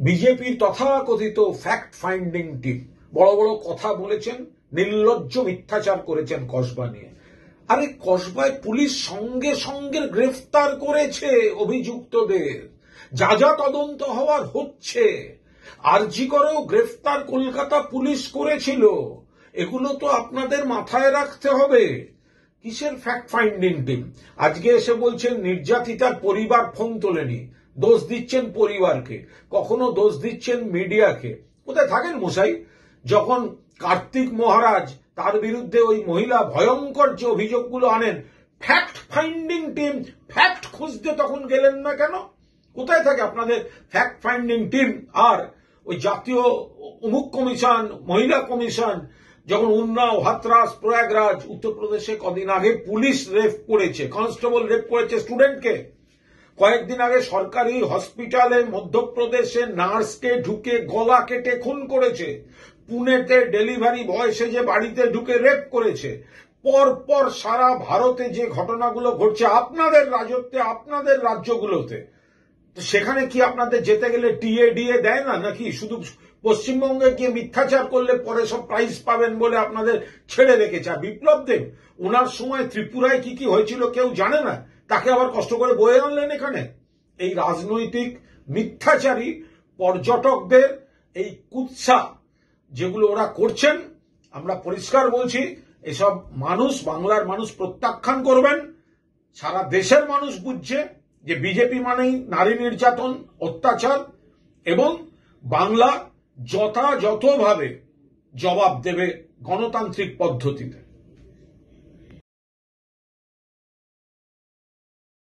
বিজেপির তথাকথিত fact finding team বড় বড় কথা বলেছেন, নির্লজ্জ মিথ্যাচার করেছেন কসবা নিয়ে। আরে কসবায় পুলিশ সঙ্গে সঙ্গে গ্রেফতার করেছে অভিযুক্তদের, যা যা তদন্ত হওয়ার হচ্ছে। আরজি করেও গ্রেফতার কলকাতা পুলিশ করেছিল। এগুলো তো আপনাদের মাথায় রাখতে হবে। কিসের ফ্যাক্ট ফাইন্ডিং টিম? আজকে এসে বলছেন নির্যাতিতার পরিবার ফোন তোলেনি, দোষ দিচ্ছেন পরিবারকে, কখনো দোষ দিচ্ছেন মিডিয়াকে। কোথায় থাকেন মশাই? যখন কার্তিক মহারাজ তার বিরুদ্ধে ওই মহিলা ভয়ঙ্কর যে অভিযোগগুলো আনেন, ফ্যাক্ট ফাইন্ডিং টিম ফ্যাক্ট খুঁজতে তখন গেলেন না কেন? কোথায় থাকে আপনাদের ফ্যাক্ট ফাইন্ডিং টিম? আর ওই জাতীয় অমুক কমিশন, মহিলা কমিশন, যখন উন্নাও, হাতরাস, প্রয়াগরাজ, উত্তরপ্রদেশে কদিন আগে পুলিশ রেপ করেছে, কনস্টেবল রেপ করেছে স্টুডেন্টকে। কয়েকদিন আগে সরকারি হসপিটালে মধ্যপ্রদেশে নার্সকে ঢুকে গলা কেটে খুন করেছে। পুনেতে ডেলিভারি বয় সেজে বাড়িতে ঢুকে রেপ করেছে। পরপর সারা ভারতে যে ঘটনাগুলো ঘটছে আপনাদের রাজত্বে, আপনাদের রাজ্যগুলোতে, সেখানে কি আপনাদের যেতে গেলে টিএ দেয় না? নাকি শুধু পশ্চিমবঙ্গে গিয়ে মিথ্যাচার করলে পরে সব প্রাইজ পাবেন বলে আপনাদের ছেড়ে রেখেছে? বিপ্লব দেব, ওনার সময় ত্রিপুরায় কি কি হয়েছিল কেউ জানে না? তাকে আবার কষ্ট করে বয়ে আনলেন এখানে। এই রাজনৈতিক মিথ্যাচারী পর্যটকদের এই কুৎসা যেগুলো ওরা করছেন, আমরা পরিষ্কার বলছি, এসব মানুষ, বাংলার মানুষ প্রত্যাখ্যান করবেন। সারা দেশের মানুষ বুঝছে যে বিজেপি মানেই নারী নির্যাতন, অত্যাচার, এবং বাংলা যথাযথভাবে জবাব দেবে গণতান্ত্রিক পদ্ধতিতে।